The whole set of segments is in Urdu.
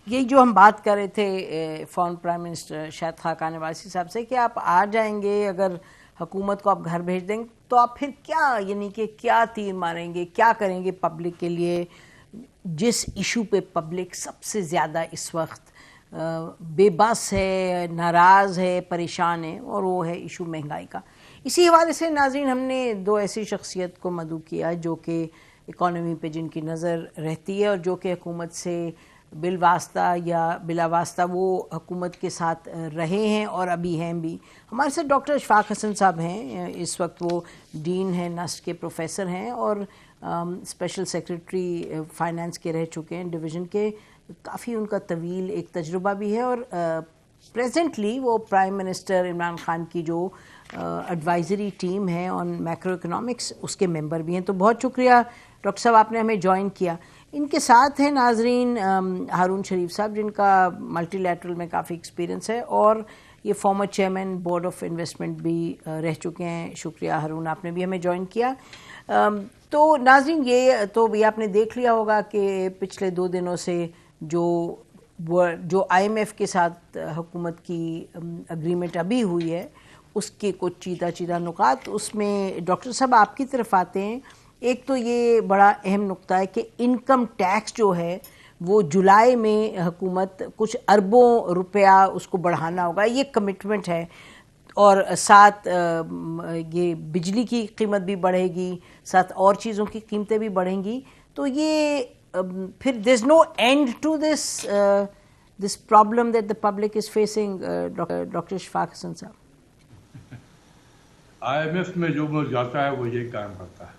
یہی جو ہم بات کر رہے تھے foreign prime minister Shahid Khaqan نواسی صاحب سے کہ آپ آ جائیں گے، اگر حکومت کو آپ گھر بھیج دیں گے تو آپ پھر کیا، یعنی کہ کیا تیر ماریں گے، کیا کریں گے پبلک کے لیے، جس ایشو پہ پبلک سب سے زیادہ اس وقت بے بس ہے، ناراض ہے، پریشان ہے، اور وہ ہے ایشو مہنگائی کا۔ اسی حوالے سے ناظرین ہم نے دو ایسی شخصیت کو مدعو کیا جو کہ اکانومی پہ جن کی نظر رہتی ہے اور جو کہ حکومت سے بالواسطہ یا بلا واسطہ وہ حکومت کے ساتھ رہے ہیں اور ابھی ہیں بھی۔ ہمارے ساتھ ڈاکٹر اشفاق حسن صاحب ہیں، اس وقت وہ ڈین ہیں، نسٹ کے پروفیسر ہیں اور اسپیشل سیکرٹری فائنانس کے رہ چکے ہیں ڈویژن کے، کافی ان کا طویل ایک تجربہ بھی ہے، اور پریزنٹلی وہ پرائم منسٹر عمران خان کی جو ایڈوائزری ٹیم ہے آن میکرو اکنامکس اس کے ممبر بھی ہیں۔ تو بہت شکریہ ڈاکٹر صاحب آپ نے ہمیں جوائن کیا۔ ان کے ساتھ ہیں ناظرین ہارون شریف صاحب جن کا ملٹی لیٹرل میں کافی ایکسپیرینس ہے اور یہ former chairman board of investment بھی رہ چکے ہیں۔ شکریہ ہارون، آپ نے بھی ہمیں جوائن کیا۔ تو ناظرین یہ تو بھی آپ نے دیکھ لیا ہوگا کہ پچھلے 2 دنوں سے جو آئی ایم ایف کے ساتھ حکومت کی اگریمنٹ ابھی ہوئی ہے اس کے کچھ چیدہ نکات، اس میں ڈاکٹر صاحب آپ کی طرف آتے ہیں۔ ایک تو یہ بڑا اہم نقطہ ہے کہ انکم ٹیکس جو ہے وہ جولائی میں حکومت کچھ اربوں روپیہ اس کو بڑھانا ہوگا، یہ کمٹمنٹ ہے، اور ساتھ یہ بجلی کی قیمت بھی بڑھے گی، ساتھ اور چیزوں کی قیمتیں بھی بڑھیں گی۔ تو یہ پھر there is no end to this problem that the public is facing. Doctor Ashfaq Hassan صاحب، آئی ایم ایف میں جو ملک جاتا ہے وہ یہ قائم کرتا ہے،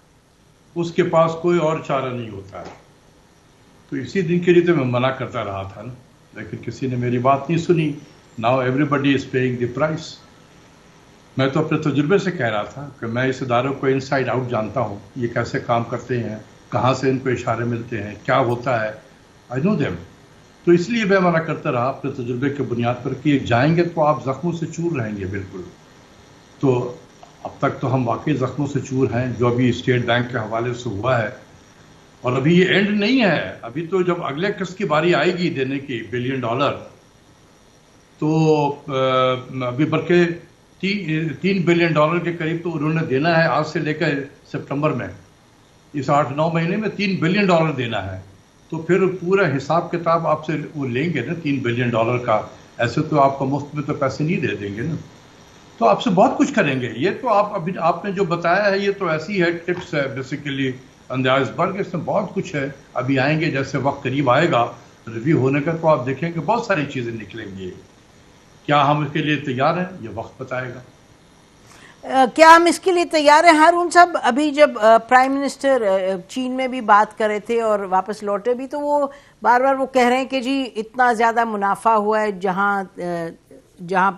اس کے پاس کوئی اور چارہ نہیں ہوتا ہے۔ تو اسی دن کے لیے تو میں منع کرتا رہا تھا نا، لیکن کسی نے میری بات نہیں سنی۔ Now everybody is paying the price. میں تو اپنے تجربے سے کہہ رہا تھا کہ میں اس اداروں کو ان سائڈ آؤٹ جانتا ہوں، یہ کیسے کام کرتے ہیں، کہاں سے ان کو اشارے ملتے ہیں، کیا ہوتا ہے، آئی نو دیم۔ تو اس لیے میں منع کرتا رہا اپنے تجربے کے بنیاد پر کہ جائیں گے تو آپ زخموں سے چور رہیں گے بالکل۔ تو اب تک تو ہم واقعی زخموں سے چور ہیں، جو ابھی اسٹیٹ بینک کے حوالے سے ہوا ہے، اور ابھی یہ اینڈ نہیں ہے۔ ابھی تو جب اگلے قسط کی باری آئے گی دینے کی $1 بلین، تو ابھی بلکہ $3 بلین کے قریب تو انہوں نے دینا ہے آج سے لے کر سپٹمبر میں۔ اس 8-9 مہینے میں $3 بلین دینا ہے۔ تو پھر پورا حساب کتاب آپ سے وہ لیں گے نا $3 بلین کا، ایسے تو آپ کو مفت میں تو پیسے نہیں دے دیں گے نا۔ تو آپ سے بہت کچھ کریں گے۔ یہ تو آپ نے جو بتایا ہے یہ تو ایسی ہے، ٹپس ہے بیسیکلی انداز برگ، اس میں بہت کچھ ہے۔ ابھی آئیں گے، جیسے وقت قریب آئے گا ریویو ہونے کا تو آپ دیکھیں گے بہت ساری چیزیں نکلیں گی۔ کیا ہم اس کے لیے تیار ہیں یہ وقت بتائے گا۔ کیا ہم اس کے لیے تیار ہیں؟ ہارون صاحب، ابھی جب پرائم منسٹر چین میں بھی بات کر رہے تھے اور واپس لوٹے بھی، تو وہ بار بار وہ کہہ رہے ہیں کہ جی اتنا زیادہ منافع ہوا ہے، جہاں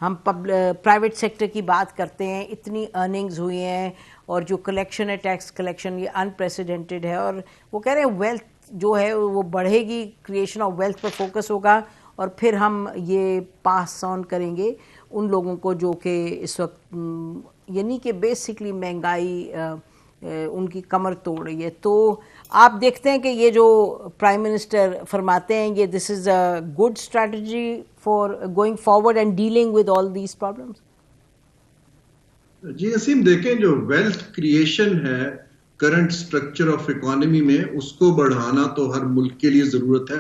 ہم پرائیویٹ سیکٹر کی بات کرتے ہیں اتنی ارننگز ہوئی ہیں، اور جو کلیکشن ہے، ٹیکس کلیکشن، یہ انپریسیڈنٹڈ ہے، اور وہ کہہ رہے ہیں ویلتھ جو ہے وہ بڑھے گی، creation of wealth per focus ہوگا، اور پھر ہم یہ پاس آن کریں گے ان لوگوں کو جو کہ اس وقت یعنی کہ بیسکلی مہنگائی ان کی کمر توڑ رہی ہے۔ تو آپ دیکھتے ہیں کہ یہ جو پرائم منسٹر فرماتے ہیں یہ this is a good strategy for going forward and dealing with all these problems? جی نسیم، دیکھیں جو ویلتھ کریشن ہے کرنٹ سٹرکچر آف اکانومی میں، اس کو بڑھانا تو ہر ملک کے لیے ضرورت ہے،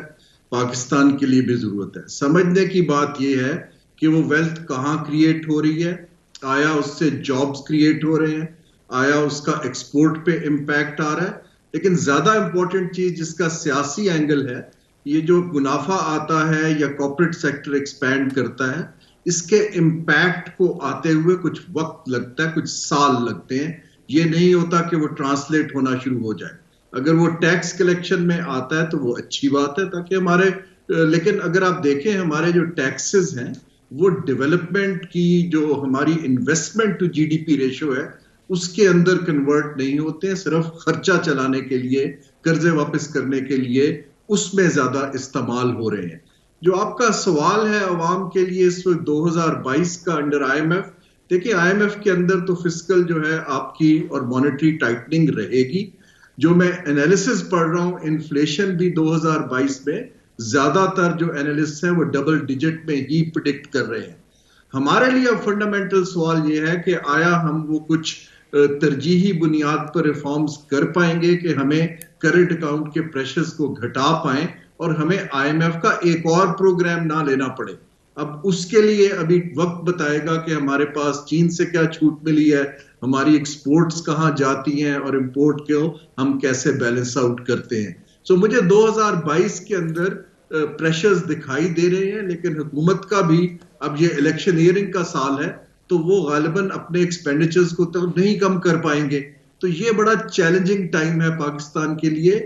پاکستان کے لیے بھی ضرورت ہے۔ سمجھنے کی بات یہ ہے کہ وہ ویلتھ کہاں کریٹ ہو رہی ہے، آیا اس سے جابز کریٹ ہو رہے ہیں، آیا اس کا ایکسپورٹ پہ امپیکٹ آ رہا ہے، لیکن زیادہ امپورٹنٹ چیز جس کا سیاسی اینگل ہے، یہ جو منافع آتا ہے یا کارپوریٹ سیکٹر ایکسپینڈ کرتا ہے، اس کے امپیکٹ کو آتے ہوئے کچھ وقت لگتا ہے، کچھ سال لگتے ہیں۔ یہ نہیں ہوتا کہ وہ ٹرانسلیٹ ہونا شروع ہو جائے۔ اگر وہ ٹیکس کلیکشن میں آتا ہے تو وہ اچھی بات ہے، تاکہ لیکن اگر آپ دیکھیں ہمارے جو ٹیکسز ہیں وہ ڈیولپمنٹ کی جو ہماری investment to G D P ratio ہے اس کے اندر کنورٹ نہیں ہوتے ہیں، صرف خرچہ چلانے کے لیے، قرضے واپس کرنے کے لیے اس میں زیادہ استعمال ہو رہے ہیں۔ جو آپ کا سوال ہے عوام کے لیے اس وقت 2022 کا انڈر آئی ایم ایف، دیکھیں آئی ایم ایف کے اندر تو فسکل جو ہے آپ کی اور مانیٹری ٹائٹننگ رہے گی۔ جو میں انالیسز پڑھ رہا ہوں، انفلیشن بھی 2022 میں زیادہ تر جو اینالسٹ ہیں وہ ڈبل ڈیجٹ میں ہی پریڈکٹ کر رہے ہیں. ہمارے لیے اب فنڈامنٹل سوال یہ ہے کہ آیا ہم وہ کچھ ترجیحی بنیاد پر ریفارمز کر پائیں گے کہ ہمیں کرنٹ اکاؤنٹ کے پریشرز کو گھٹا پائیں اور ہمیں آئی ایم ایف کا ایک اور پروگرام نہ لینا پڑے. اب اس کے لیے ابھی وقت بتائے گا کہ ہمارے پاس چین سے کیا چھوٹ ملی ہے, ہماری ایکسپورٹس کہاں جاتی ہیں اور امپورٹ کو ہم کیسے بیلنس آؤٹ کرتے ہیں. سو مجھے 2022 کے اندر پریشرز دکھائی دے رہے ہیں, لیکن حکومت کا بھی اب یہ الیکشن ایئرنگ کا سال ہے تو وہ غالباً اپنے ایکسپینڈیچرز کو تو نہیں کم کر پائیں گے. تو یہ بڑا چیلنجنگ ٹائم ہے پاکستان کے لیے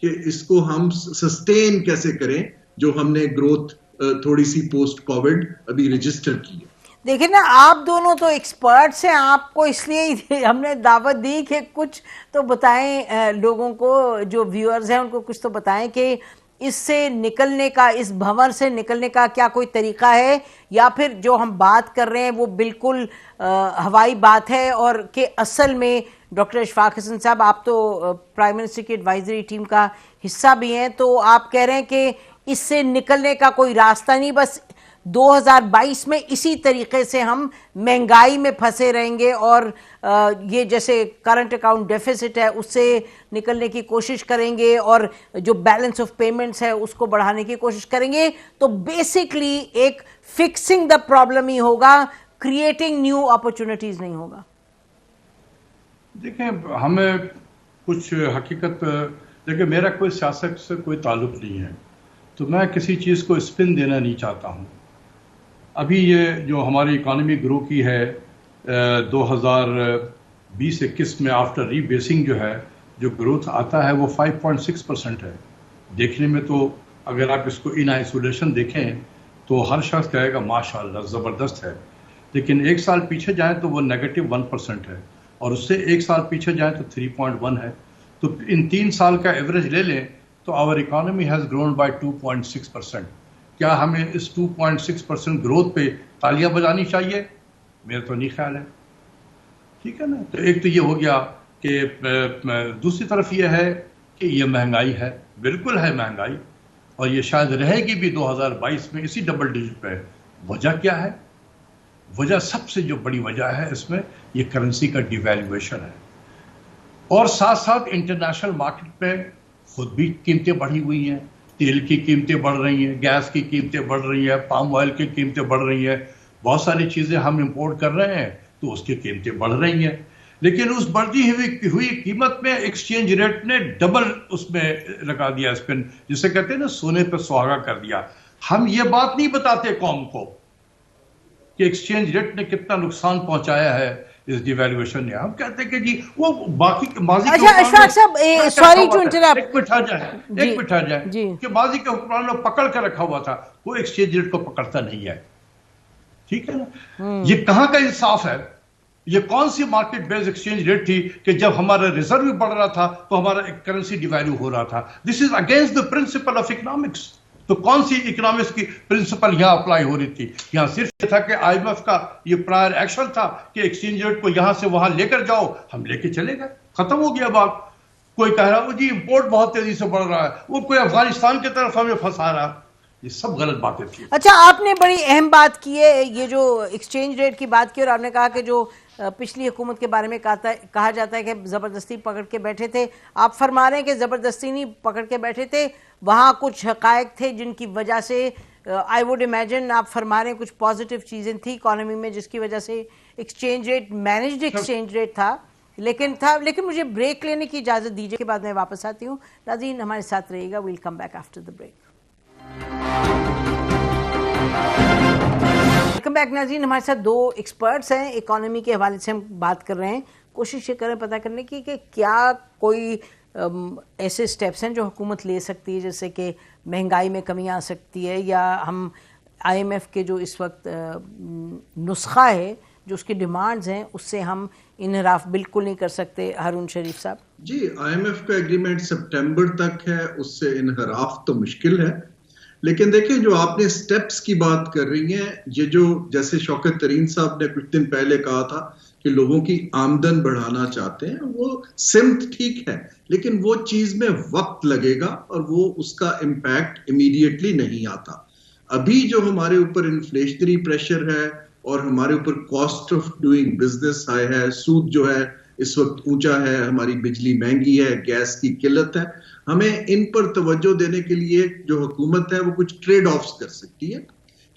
کہ اس کو ہم سسٹین کیسے کریں جو ہم نے گروتھ تھوڑی سی پوسٹ کووڈ ابھی رجسٹر کی ہے. دیکھیں نا, آپ دونوں تو ایکسپرٹس ہیں, آپ کو اس لیے ہم نے دعوت دی کہ کچھ تو بتائیں لوگوں کو, جو ویورز ہیں ان کو کچھ تو بتائیں کہ اس سے نکلنے کا, اس بھنور سے نکلنے کا کیا کوئی طریقہ ہے, یا پھر جو ہم بات کر رہے ہیں وہ بالکل ہوائی بات ہے, اور کہ اصل میں ڈاکٹر اشفاق حسن صاحب آپ تو پرائم منسٹر کی ایڈوائزری ٹیم کا حصہ بھی ہیں, تو آپ کہہ رہے ہیں کہ اس سے نکلنے کا کوئی راستہ نہیں, بس 2022 میں اسی طریقے سے ہم مہنگائی میں پھنسے رہیں گے اور یہ جیسے کرنٹ اکاؤنٹ ڈیفیسٹ ہے اس سے نکلنے کی کوشش کریں گے اور جو بیلنس آف پیمنٹس ہے اس کو بڑھانے کی کوشش کریں گے. تو بیسکلی ایک فکسنگ دا پرابلم ہی ہوگا, کریٹنگ نیو اپرچونٹیز نہیں ہوگا. دیکھیں, ہمیں کچھ حقیقت, دیکھیں میرا کوئی سیاست سے کوئی تعلق نہیں ہے تو میں کسی چیز کو اسپن دینا نہیں چاہتا ہوں. ابھی یہ جو ہماری اکانومی گرو کی ہے 2020-21 میں آفٹر ری بیسنگ جو ہے جو گروتھ آتا ہے وہ 5.6% ہے. دیکھنے میں تو اگر آپ اس کو ان آئسولیشن دیکھیں تو ہر شخص کہے گا ماشاءاللہ زبردست ہے, لیکن ایک سال پیچھے جائیں تو وہ -1% ہے, اور اس سے ایک سال پیچھے جائیں تو 3.1 ہے. تو ان 3 سال کا ایوریج لے لیں تو آور اکانومی ہیز گرون بائی 2.6%. کیا ہمیں اس 2.6% گروتھ پہ تالیاں بجانی چاہیے؟ میرا تو نہیں خیال ہے. ٹھیک ہے نا, تو ایک تو یہ ہو گیا کہ دوسری طرف یہ ہے کہ یہ مہنگائی ہے, بالکل ہے مہنگائی, اور یہ شاید رہے گی بھی 2022 میں اسی ڈبل ڈیجٹ پہ. وجہ کیا ہے؟ وجہ سب سے جو بڑی وجہ ہے اس میں یہ کرنسی کا ڈیویلیویشن ہے, اور ساتھ ساتھ انٹرنیشنل مارکیٹ پہ خود بھی قیمتیں بڑھی ہوئی ہیں. تیل کی قیمتیں بڑھ رہی ہیں, گیس کی قیمتیں بڑھ رہی ہیں, پام آئل کی قیمتیں بڑھ رہی ہیں, بہت ساری چیزیں ہم امپورٹ کر رہے ہیں تو اس کی قیمتیں بڑھ رہی ہیں. لیکن اس بڑھتی ہوئی قیمت میں ایکسچینج ریٹ نے ڈبل اس میں لگا دیا اسپن, جسے کہتے ہیں نا سونے پہ سہاگا کر دیا. ہم یہ بات نہیں بتاتے قوم کو کہ ایکسچینج ریٹ نے کتنا نقصان پہنچایا ہے اس ڈیویلیویشن نے. ہم کہتے ہیں کہ جی وہ باقی ماضی کے اشفاق صاحب سوری ٹو انٹرپٹ, ایک مٹھ آ جائے کہ ماضی کے حکمران نے پکڑ کر رکھا ہوا تھا, وہ ایکسچینج ریٹ کو پکڑتا نہیں ہے. ٹھیک ہے نا, یہ کہاں کا انصاف ہے؟ یہ کون سی مارکیٹ بیس ایکسچینج ریٹ تھی کہ جب ہمارا ریزرو بھی بڑھ رہا تھا تو ہمارا کرنسی ڈیویلیو ہو رہا تھا؟ This is against the principle of economics. تو کون سی اکنامکس کی پرنسپل یہاں اپلائی ہو رہی تھی؟ یہاں صرف یہ تھا کہ آئی ایم ایف کا یہ پرائر ایکشن تھا کہ ایکسچینج ریٹ کو یہاں سے وہاں لے کر جاؤ, ہم لے کے چلے گئے, ختم ہو گیا بات. کوئی کہہ رہا وہ جی امپورٹ بہت تیزی سے بڑھ رہا ہے, وہ کوئی افغانستان کی طرف ہمیں پھنسا رہا, یہ سب غلط باتیں تھیں. اچھا, آپ نے بڑی اہم بات کی ہے, یہ جو ایکسچینج ریٹ کی بات کی, اور آپ نے کہا کہ جو پچھلی حکومت کے بارے میں کہا جاتا ہے کہ زبردستی پکڑ کے بیٹھے تھے. آپ فرما رہے ہیں کہ زبردستی نہیں پکڑ کے بیٹھے تھے, وہاں کچھ حقائق تھے جن کی وجہ سے آئی ووڈ امیجن آپ فرما رہے ہیں کچھ پازیٹیو چیزیں تھیں اکانومی میں جس کی وجہ سے exchange rate managed exchange rate تھا. لیکن مجھے بریک لینے کی اجازت دیجیے, کے بعد میں واپس آتی ہوں. ناظرین ہمارے ساتھ رہیے گا, welcome back after the break. Welcome back ناظرین, ہمارے ساتھ 2 ایکسپرٹس ہیں, اکانومی کے حوالے سے ہم بات کر رہے ہیں. کوشش یہ کریں پتہ کرنے کی کہ کیا کوئی ایسے سٹیپس ہیں جو حکومت لے سکتی ہے جیسے کہ مہنگائی میں کمی آ سکتی ہے, یا ہم آئی ایم ایف کے جو اس وقت نسخہ ہے جو اس کی ڈیمانڈز ہیں اس سے ہم انحراف بالکل نہیں کر سکتے. ہارون شریف صاحب. جی, آئی ایم ایف کا ایگریمنٹ سپٹمبر تک ہے, اس سے انحراف تو مشکل ہے, لیکن دیکھیں جو آپ نے سٹیپس کی بات کر رہی ہیں, یہ جو جیسے شوکت ترین صاحب نے کچھ دن پہلے کہا تھا کہ لوگوں کی آمدن بڑھانا چاہتے ہیں، وہ سمت ٹھیک ہے، لیکن وہ چیز میں وقت لگے گا اور وہ اس کا امپیکٹ امیڈیٹلی نہیں آتا. ابھی جو ہمارے اوپر انفلیشنری پریشر ہے اور ہمارے اوپر cost of doing business high ہے، سود جو ہے اس وقت اونچا ہے، ہماری بجلی مہنگی ہے، گیس کی قلت ہے، ہمیں ان پر توجہ دینے کے لیے جو حکومت ہے وہ کچھ ٹریڈ آفس کر سکتی ہے،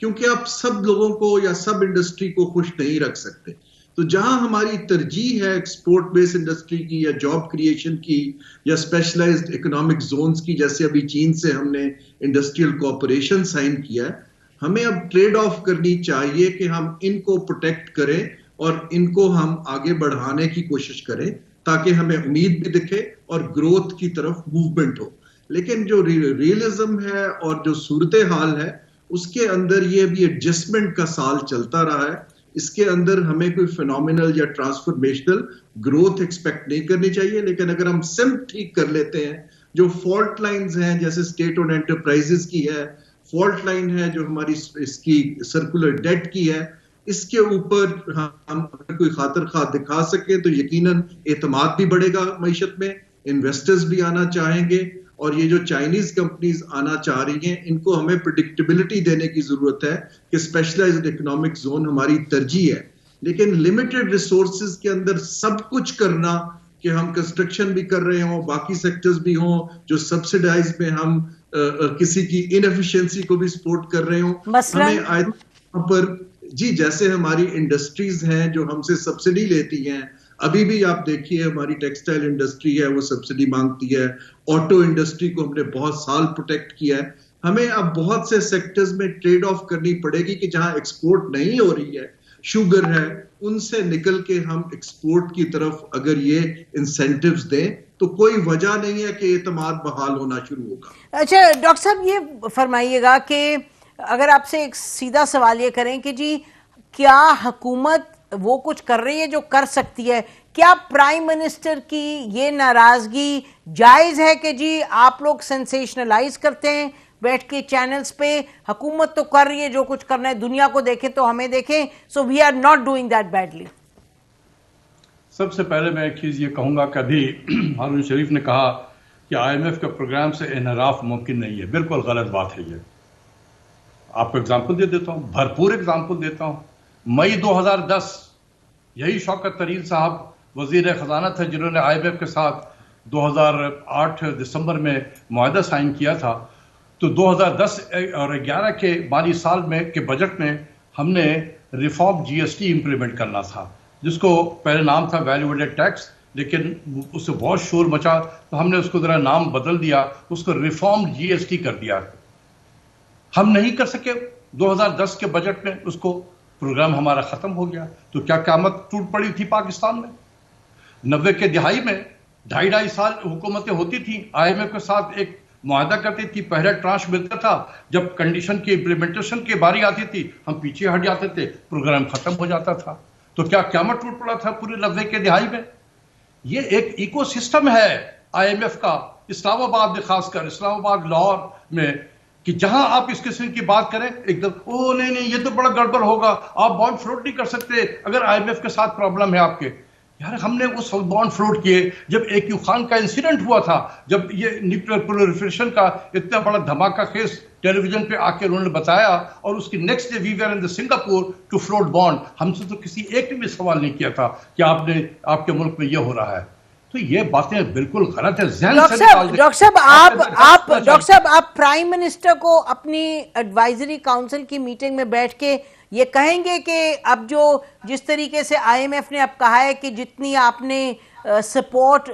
کیونکہ آپ سب لوگوں کو یا سب انڈسٹری کو خوش نہیں رکھ سکتے. تو جہاں ہماری ترجیح ہے ایکسپورٹ بیس انڈسٹری کی یا جاب کریشن کی یا اسپیشلائزڈ اکنامک زونز کی، جیسے ابھی چین سے ہم نے انڈسٹریل کوآپریشن سائن کیا ہے، ہمیں اب ٹریڈ آف کرنی چاہیے کہ ہم ان کو پروٹیکٹ کریں اور ان کو ہم آگے بڑھانے کی کوشش کریں تاکہ ہمیں امید بھی دکھے اور گروتھ کی طرف موومنٹ ہو. لیکن جو ریئلزم ہے اور جو صورتحال ہے اس کے اندر یہ ابھی ایڈجسٹمنٹ کا سال چلتا رہا ہے. اس کے اندر ہمیں کوئی فینومینل یا ٹرانسفارمیشنل گروتھ ایکسپیکٹ نہیں کرنی چاہیے. لیکن اگر ہم سمت ٹھیک کر لیتے ہیں، جو فالٹ لائنز ہیں جیسے اسٹیٹ اونڈ انٹرپرائزز کی ہے، فالٹ لائن ہے جو ہماری اس کی سرکولر ڈیٹ کی ہے، اس کے اوپر ہم اگر کوئی خاطر خواہ دکھا سکیں تو یقیناً اعتماد بھی بڑھے گا معیشت میں، انویسٹرز بھی آنا چاہیں گے، اور یہ جو چائنیز کمپنیز آنا چاہ رہی ہیں ان کو ہمیں پریڈکٹیبلٹی دینے کی ضرورت ہے کہ اسپیشلائزڈ اکنامک زون ہماری ترجیح ہے. لیکن لمیٹڈ ریسورسز کے اندر سب کچھ کرنا کہ ہم کنسٹرکشن بھی کر رہے ہوں، باقی سیکٹرز بھی ہوں جو سبسیڈائز میں ہم کسی کی انیفیشنسی کو بھی سپورٹ کر رہے ہوں، ہمیں آئے پر جی جیسے ہماری انڈسٹریز ہیں جو ہم سے سبسڈی لیتی ہیں، ابھی بھی آپ دیکھیے ہماری ٹیکسٹائل انڈسٹری ہے وہ سبسڈی مانگتی ہے، آٹو انڈسٹری کو ہم نے بہت سال پروٹیکٹ کیا ہے. ہمیں اب بہت سے سیکٹرز میں ٹریڈ آف کرنی پڑے گی کہ جہاں ایکسپورٹ نہیں ہو رہی ہے، شوگر ہے، ان سے نکل کے ہم ایکسپورٹ کی طرف اگر یہ انسینٹیوز دیں تو کوئی وجہ نہیں ہے کہ اعتماد بحال ہونا شروع ہوگا. اچھا ڈاکٹر صاحب یہ فرمائیے گا کہ اگر آپ سے ایک سیدھا سوال یہ کریں کہ جی کیا حکومت وہ کچھ کر رہی ہے جو کر سکتی ہے؟ کیا پرائم منسٹر کی یہ ناراضگی جائز ہے کہ جی آپ لوگ سینسیشنلائز کرتے ہیں بیٹھ کے چینلز پہ، حکومت تو کر رہی ہے جو کچھ کرنا ہے، دنیا کو دیکھیں تو ہمیں دیکھیں، so we are not doing that badly? سب سے پہلے میں ایک چیز یہ کہوں گا کہ ابھی ہارون شریف نے کہا کہ آئی ایم ایف کے پروگرام سے انحراف ممکن نہیں ہے. بالکل غلط بات ہے. یہ آپ کو اگزامپل دے دیتا ہوں، بھرپور اگزامپل دیتا ہوں. مئی 2010 یہی شوکت طرین صاحب وزیر خزانہ تھے جنہوں نے آئی ایم ایف کے ساتھ 2008 دسمبر میں معاہدہ سائن کیا تھا. تو 2010 اور 11 کے مالی سال میں کے بجٹ میں ہم نے ریفارم جی ایس ٹی امپلیمنٹ کرنا تھا، جس کو پہلے نام تھا ویلیو ایڈڈ ٹیکس، لیکن اس سے بہت شور مچا تو ہم نے اس کو ذرا نام بدل دیا، اس کو ریفارم جی ایس ٹی کر دیا. ہم نہیں کر سکے 2010 کے بجٹ میں، اس کو پروگرام ہمارا ختم ہو گیا. تو کیا قیامت ٹوٹ پڑی تھی پاکستان میں؟ 90 کے دہائی میں 2.5 سال حکومتیں ہوتی تھیں، آئی ایم ایف کے ساتھ ایک معاہدہ کرتی تھی، پہلا ٹرانش ملتا تھا، جب کنڈیشن کی امپلیمنٹیشن کی باری آتی تھی ہم پیچھے ہٹ جاتے تھے، پروگرام ختم ہو جاتا تھا. تو کیا قیامت ٹوٹ پڑا تھا پورے 90 کے دہائی میں؟ یہ ایک ایکو سسٹم ہے آئی ایم ایف کا، اسلام آباد میں، خاص کر اسلام آباد لاہور میں، کہ جہاں آپ اس قسم کی بات کریں ایک دم او نہیں یہ تو بڑا گڑبڑ ہوگا، آپ بانڈ فلوٹ نہیں کر سکتے اگر آئی ایم ایف کے ساتھ پرابلم ہے آپ کے. یار ہم نے اس وقت بانڈ فلوٹ کیے جب اے کیو خان کا انسیڈنٹ ہوا تھا، جب یہ نیوکلیئر پرولیفریشن کا اتنا بڑا دھماکہ خیز ٹیلی ویژن پہ آ کے انہوں نے بتایا، اور اس کی next day we were in Singapore to float bond. ہم سے تو کسی ایک نے بھی سوال نہیں کیا تھا کہ آپ کے ملک میں یہ ہو رہا ہے. تو یہ باتیں بالکل غلط ہے. ڈاکٹر صاحب آپ پرائم منسٹر کو اپنی ایڈوائزری کاؤنسل کی میٹنگ میں بیٹھ کے یہ کہیں گے کہ اب جو جس طریقے سے آئی ایم ایف نے اب کہا ہے کہ جتنی آپ نے سپورٹ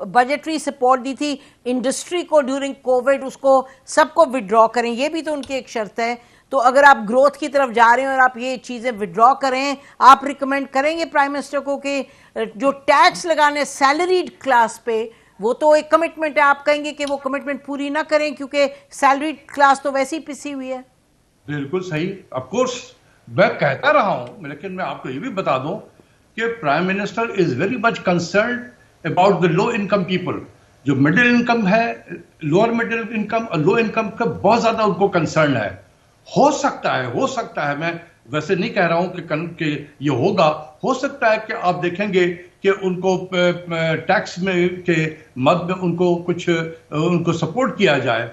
بجٹری سپورٹ دی تھی انڈسٹری کو ڈیورنگ کووڈ، اس کو سب کو وڈرا کریں، یہ بھی تو ان کی ایک شرط ہے. تو اگر آپ گروتھ کی طرف جا رہے ہیں اور آپ یہ چیزیں وڈرا کریں، آپ ریکمینڈ کریں گے پرائم منسٹر کو کہ جو ٹیکس لگانے سیلریڈ کلاس پہ، وہ تو ایک کمٹمنٹ ہے، آپ کہیں گے کہ وہ کمٹمنٹ پوری نہ کریں کیونکہ سیلریڈ کلاس تو ویسے ہی پسی ہوئی ہے؟ بالکل صحیح، آف کورس میں کہتا رہا ہوں، لیکن میں آپ کو یہ بھی بتا دوں کہ prime minister is very much concerned about the low income people. جو مڈل انکم ہے، لوور مڈل انکم اور لو انکم کا بہت زیادہ ان کو کنسرن ہے. ہو سکتا ہے میں ویسے نہیں کہہ رہا ہوں کہ یہ ہوگا. ہو سکتا ہے کہ آپ دیکھیں گے کہ ان کو ٹیکس میں کے مد میں ان کو سپورٹ کیا جائے,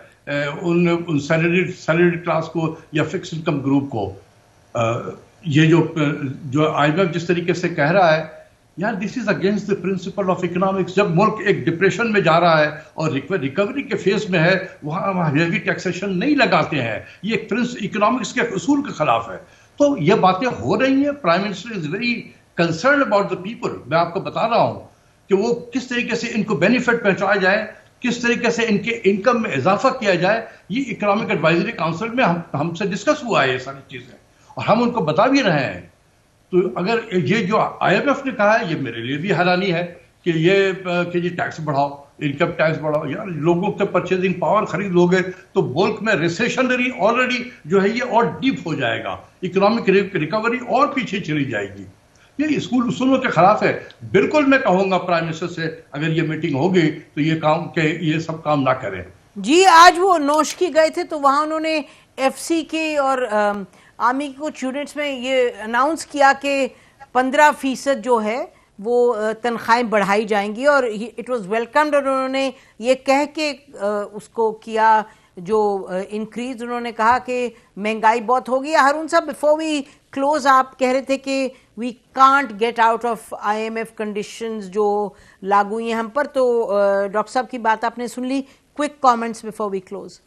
ان سیلریڈ کلاس کو یا فکس انکم گروپ کو. یہ جو آئی ایم ایف جس طریقے سے کہہ رہا ہے, یار this is against the principle of economics. جب ملک ایک ڈپریشن میں جا رہا ہے اور ریکوری کے فیز میں ہے, وہاں ہیوی ٹیکسیشن نہیں لگاتے ہیں. یہ اکنامکس کے اصول کے خلاف ہے. تو یہ باتیں ہو رہی ہیں. Prime minister is very concerned about the people. میں آپ کو بتا رہا ہوں کہ وہ کس طریقے سے ان کو بینیفٹ پہنچایا جائے, کس طریقے سے ان کے انکم میں اضافہ کیا جائے. یہ اکنامک ایڈوائزری کاؤنسل میں ہم سے ڈسکس ہوا ہے یہ ساری چیزیں, اور ہم ان کو بتا بھی رہے ہیں. تو اگر یہ جو آئی ایم ایف نے کہا ہے, یہ میرے لیے بھی حیرانی ہے کہ یہ ٹیکس بڑھاؤ, انکم ٹیکس بڑھاؤ. یار لوگوں کے پرچیزنگ پاور خرید لوگے تو ملک میں ریسیشنری آلریڈی جو ہے یہ اور ڈیپ ہو جائے گا, اکنامک ریکوری اور پیچھے چلی جائے گی. یہ اصولوں کے خلاف ہے. بالکل میں کہوں گا پرائم منسٹر سے اگر یہ میٹنگ ہوگی تو یہ سب کام نہ کریں. جی آج وہ نوشکی گئے تھے تو وہاں انہوں نے ایف سی کے اور آرمی کے کچھ یونٹس میں یہ اناؤنس کیا کہ 15% جو ہے وہ تنخواہیں بڑھائی جائیں گی, اور اٹ واز ویلکمڈ. اور انہوں نے یہ کہہ کے اس کو کیا جو انکریز, انہوں نے کہا کہ مہنگائی بہت ہوگی. ہارون صاحب بیفور وی کلوز, آپ کہہ رہے تھے کہ we can't get out of I M F conditions جو لاگو ہوئی ہیں ہم پر. تو ڈاکٹر صاحب کی بات آپ نے سن لی. Quick comments before we close.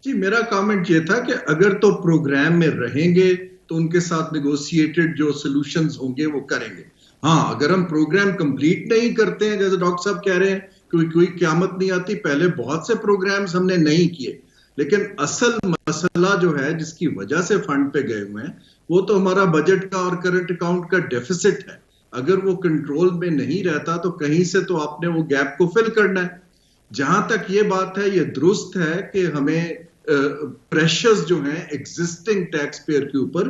جی میرا کامنٹ یہ تھا کہ اگر تو پروگرام میں رہیں گے تو ان کے ساتھ نیگوسیٹڈ جو سولوشنز ہوں گے وہ کریں گے. ہاں اگر ہم پروگرام کمپلیٹ نہیں کرتے ہیں, جیسے ڈاکٹر صاحب کہہ رہے ہیں کوئی قیامت نہیں آتی, پہلے بہت سے پروگرامز ہم نے نہیں کیے, لیکن اصل مسئلہ جو ہے جس کی وجہ سے فنڈ پہ گئے ہوئے ہیں وہ تو ہمارا بجٹ کا اور کرنٹ اکاؤنٹ کا ڈیفیسٹ ہے. اگر وہ کنٹرول میں نہیں رہتا تو کہیں سے تو آپ نے وہ گیپ کو فل کرنا ہے. جہاں تک یہ بات ہے, یہ درست ہے کہ ہمیں پریشرز جو ہیں ایگزسٹنگ ٹیکس پیئر کے اوپر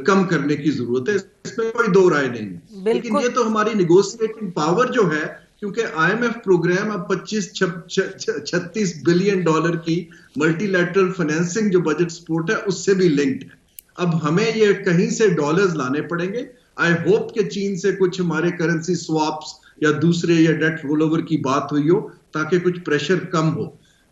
کم کرنے کی ضرورت ہے, اس میں کوئی دو رائے نہیں ہے. لیکن یہ تو ہماری نیگوشیٹنگ پاور جو ہے, کیونکہ آئی ایم ایف پروگرام اب 25-36 بلین ڈالر کی ملٹی لیٹرل فائنینسنگ جو بجٹ سپورٹ ہے اس سے بھی لنکڈ ہے. اب ہمیں یہ کہیں سے ڈالرز لانے پڑیں گے. آئی ہوپ کہ چین سے کچھ ہمارے کرنسی سواپس یا دوسرے یا ڈیٹ رول اوور کی بات ہوئی ہو تاکہ کچھ پریشر کم ہو.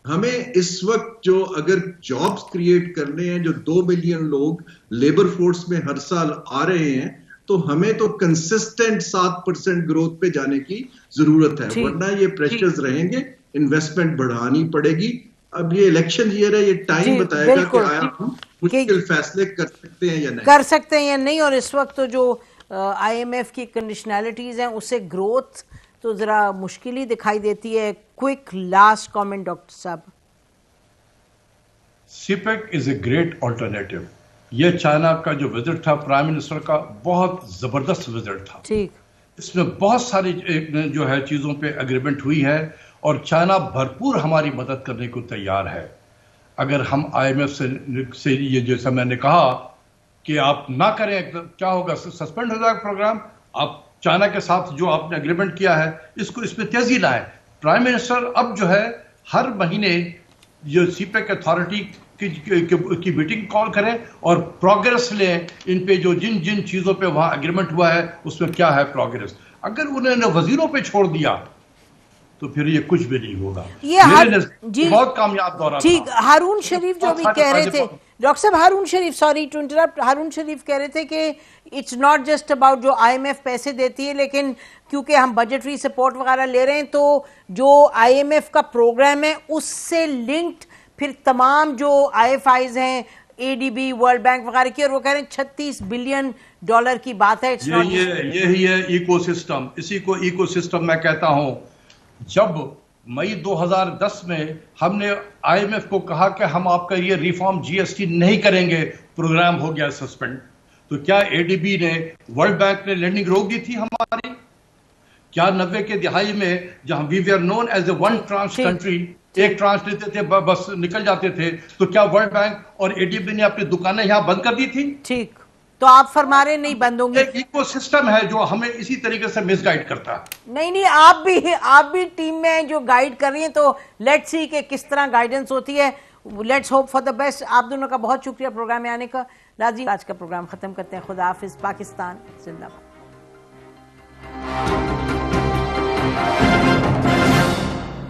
ہمیں اس وقت جو اگر جابز کریٹ کرنے ہیں, جو 2 ملین لوگ لیبر فورس میں ہر سال آ رہے ہیں, تو ہمیں تو کنسسٹنٹ 7% گروتھ پہ جانے کی ضرورت ہے, ورنہ یہ پریشرز رہیں گے, انویسٹمنٹ بڑھانی پڑے گی. اب یہ الیکشن ایئر ہے, یہ ٹائم بتائے گا کہ آیا ہم مشکل فیصلے کر سکتے ہیں یا نہیں. اور اس وقت تو جو آئی ایم ایف کی کنڈیشنالٹیز ہیں اس سے گروتھ تو ذرا مشکل ہی دکھائی دیتی ہے. کوئک لاسٹ کامنٹ ڈاکٹر صاحب. CPEC is a great alternative. یہ چائنا کا جو وزٹ تھا پرائم منسٹر کا, بہت زبردست وزٹ تھا. ٹھیک, اس میں بہت ساری جو ہے چیزوں پہ اگریمنٹ ہوئی ہے, اور چائنا بھرپور ہماری مدد کرنے کو تیار ہے. اگر ہم آئی ایم ایف سے یہ جیسا میں نے کہا کہ آپ نہ کریں, کیا ہوگا, سسپینڈ ہو جائے گا پروگرام. آپ چائنا کے ساتھ جو آپ نے اگریمنٹ کیا ہے اس میں تیزی لائیں. پرائم منسٹر اب جو ہے ہر مہینے جو سی پیک اتھارٹی کی میٹنگ کال کریں اور پروگریس لیں ان پہ, جو جن چیزوں پہ وہاں اگریمنٹ ہوا ہے اس میں کیا ہے پروگریس. اگر انہوں نے وزیروں پہ چھوڑ دیا تو پھر یہ کچھ بھی نہیں ہوگا. یہ بہت کامیاب دورہ. ٹھیک, ہارون شریف جو بھی کہہ رہے تھے, ڈاکٹر صاحب ہارون شریف, سوری ٹو انٹرپٹ, ہارون شریف کہہ رہے تھے کہ اٹس ناٹ جسٹ اباؤٹ جو آئی ایم ایف پیسے دیتی ہے, لیکن کیونکہ ہم بجٹری سپورٹ وغیرہ لے رہے ہیں تو جو آئی ایم ایف کا پروگرام ہے اس سے لنکڈ پھر تمام جو آئی ایف آئیز ہیں, اے ڈی بی, ورلڈ بینک وغیرہ کی, اور وہ کہہ رہے ہیں 36 بلین ڈالر کی بات ہے. یہی ہے ایکو سسٹم. اسی کو ایکو سسٹم میں کہتا ہوں. جب مئی 2010 میں ہم نے آئی ایم ایف کو کہا کہ ہم آپ کا یہ ریفارم جی ایس ٹی نہیں کریں گے, پروگرام ہو گیا سسپینڈ, تو کیا اے ڈی بی نے, ورلڈ بینک نے لینڈنگ روک دی تھی ہماری؟ کیا 90 کے دہائی میں جہاں we we are known as a one trans country, ایک ٹرانس لیتے تھے بس نکل جاتے تھے, تو کیا ورلڈ بینک اور اے ڈی بی نے اپنی دکانیں یہاں بند کر دی تھی؟ ٹھیک, تو آپ فرما رہے نہیں بند ہوں گے. ایک ایکو سسٹم ہے جو ہمیں اسی طریقے سے مس گائیڈ کرتا ہے. نہیں, آپ بھی ٹیم میں جو گائیڈ کر رہی ہیں, تو لیٹ سی کہ کس طرح گائیڈنس ہوتی ہے. Let's hope for the best. آپ دونوں کا بہت شکریہ پروگرام میں آنے کا. راجی آج کا پروگرام ختم کرتے ہیں. خدا حافظ. پاکستان زندہ باد.